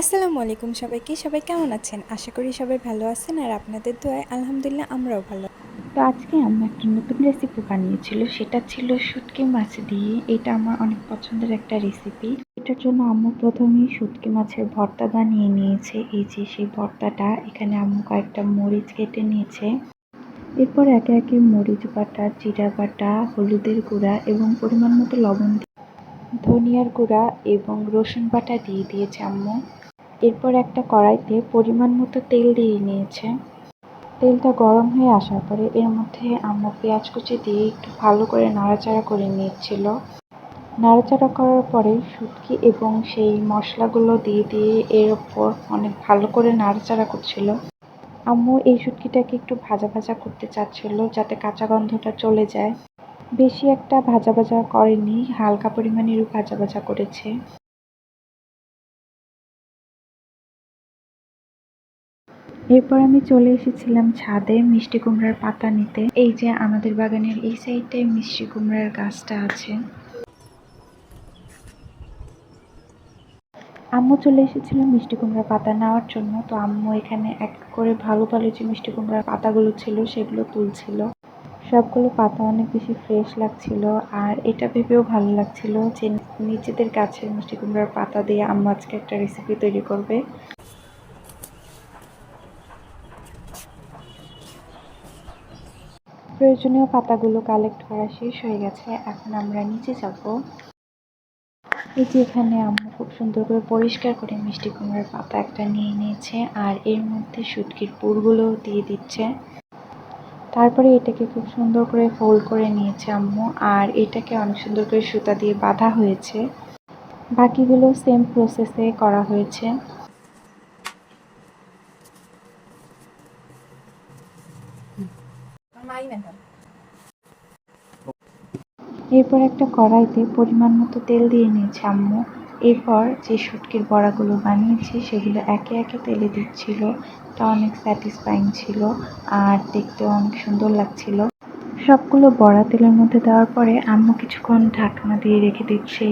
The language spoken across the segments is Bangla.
আসসালামু আলাইকুম সবাইকে। সবাই কেমন আছেন? আশা করি সবাই ভালো আছেন আর আপনাদের দোয়ায় আলহামদুলিল্লাহ আমরাও ভালো। তো আজকে আম্মু একটা নতুন রেসিপি বানিয়েছিল, সেটা ছিল শুটকি মাছ দিয়ে। এটা আমার অনেক পছন্দের একটা রেসিপি। এটার জন্য আম্মু প্রথমেই শুটকি মাছের ভর্তা বানিয়ে নিয়েছে। এই যে সেই ভর্তাটা, এখানে আম্মু কয়েকটা মরিচ কেটে নিয়েছে। এরপর একে একে মরিচ বাটা, জিরা বাটা, হলুদের গুঁড়া এবং পরিমাণ মতো লবণ, ধনিয়ার গুঁড়া এবং রসুন বাটা দিয়ে দিয়েছে আম্মু। এরপর একটা কড়াইতে পরিমাণ মতো তেল দিয়ে নিয়েছে। তেলটা গরম হয়ে আসার পরে এর মধ্যে আম্মু পেঁয়াজ কুচি দিয়ে একটু ভালো করে নাড়াচাড়া করে নিচ্ছিল। নাড়াচাড়া করার পরে শুটকি এবং সেই মশলাগুলো দিয়ে দিয়ে এর ওপর অনেক ভালো করে নাড়াচাড়া করছিল। আম্মু এই শুটকিটাকে একটু ভাজা ভাজা করতে চাচ্ছিল, যাতে কাঁচা গন্ধটা চলে যায়। বেশি একটা ভাজা ভাজা করেনি, হালকা পরিমাণেরও ভাজা ভাজা করেছে। এরপর আমি চলে এসেছিলাম ছাদে মিষ্টি কুমড়ার পাতা নিতে। এই যে আমাদের বাগানের এই সাইডটায় মিষ্টি কুমড়ার গাছটা আছে। আম্মু চলে এসেছিল মিষ্টি কুমড়ার পাতা নেওয়ার জন্য। তো আম্মু এখানে এক করে ভালো ভালো যে মিষ্টি কুমড়ার পাতাগুলো ছিল সেগুলো তুলছিল। সবগুলো পাতা অনেক বেশি ফ্রেশ লাগছিল, আর এটা ভেবেও ভালো লাগছিল যে নিজেদের গাছের মিষ্টি কুমড়ার পাতা দিয়ে আম্মু আজকে একটা রেসিপি তৈরি করবে। প্রয়োজনীয় পাতাগুলো কালেক্ট করা শেষ হয়ে গেছে, এখন আমরা নিচে যাব। এই যে এখানে আম্মু খুব সুন্দর করে পরিষ্কার করে মিষ্টি কুমড়ার পাতা একটা নিয়ে নিয়েছে, আর এর মধ্যে শুটকির পুরগুলো দিয়ে দিচ্ছে। তারপরে এটাকে খুব সুন্দর করে ফোল্ড করে নিয়েছে আম্মু, আর এটাকে অনেক সুন্দর করে সুতা দিয়ে বাঁধা হয়েছে। বাকিগুলো সেম প্রসেসে করা হয়েছে। এরপর একটা কড়াইতে পরিমাণ মতো তেল দিয়ে নিয়েছে আম্মু। এরপর যে শুটকির বড়াগুলো বানিয়েছে সেগুলো একে একে তেলে দিচ্ছিল। তা অনেক স্যাটিসফাইং ছিল, আর দেখতেও অনেক সুন্দর লাগছিল। সবগুলো বড়া তেলের মধ্যে দেওয়ার পরে আম্মু কিছুক্ষণ ঢাকনা দিয়ে রেখে দিচ্ছে।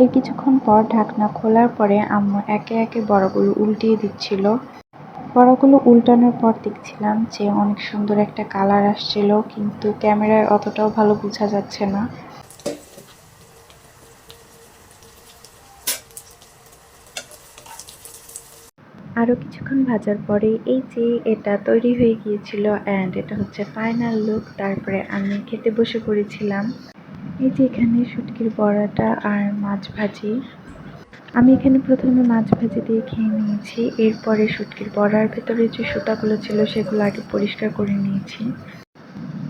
এর কিছুক্ষণ পর ঢাকনা খোলার পরে আম্মু একে একে বড়াগুলো উল্টিয়ে দিচ্ছিল। বড়াগুলো উল্টানোর পর দেখছিলাম যে অনেক সুন্দর একটা কালার আসছিল, কিন্তু ক্যামেরায় অতটাও ভালো বোঝা যাচ্ছে না। আরও কিছুক্ষণ ভাজার পরে এই যে এটা তৈরি হয়ে গিয়েছিল, অ্যান্ড এটা হচ্ছে ফাইনাল লুক। তারপরে আমি খেতে বসে পড়েছিলাম। এই যে এখানে শুটকির বড়াটা আর মাছ ভাজি। আমি এখানে প্রথমে মাছ ভাজি দিয়ে খেয়ে নিয়েছি। এরপরে শুটকির বড়ার ভেতরে যে সুতাগুলো ছিল সেগুলো আগে পরিষ্কার করে নিয়েছি।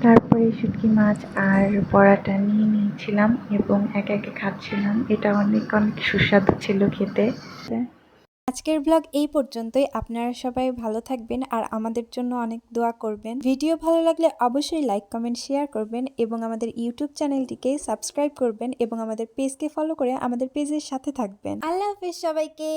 তারপরে শুটকি মাছ আর বড়াটা নিয়ে নিয়েছিলাম এবং একে একে খাচ্ছিলাম। এটা অনেক অনেক সুস্বাদু ছিল খেতে। আজকের ব্লগ এই পর্যন্তই। আপনারা সবাই ভালো থাকবেন আর আমাদের জন্য অনেক দোয়া করবেন। ভিডিও ভালো লাগলে অবশ্যই লাইক, কমেন্ট, শেয়ার করবেন এবং আমাদের ইউটিউব চ্যানেলটিকে সাবস্ক্রাইব করবেন এবং আমাদের পেজকে ফলো করে আমাদের পেজের সাথে থাকবেন। আল্লাহ হাফেজ সবাইকে।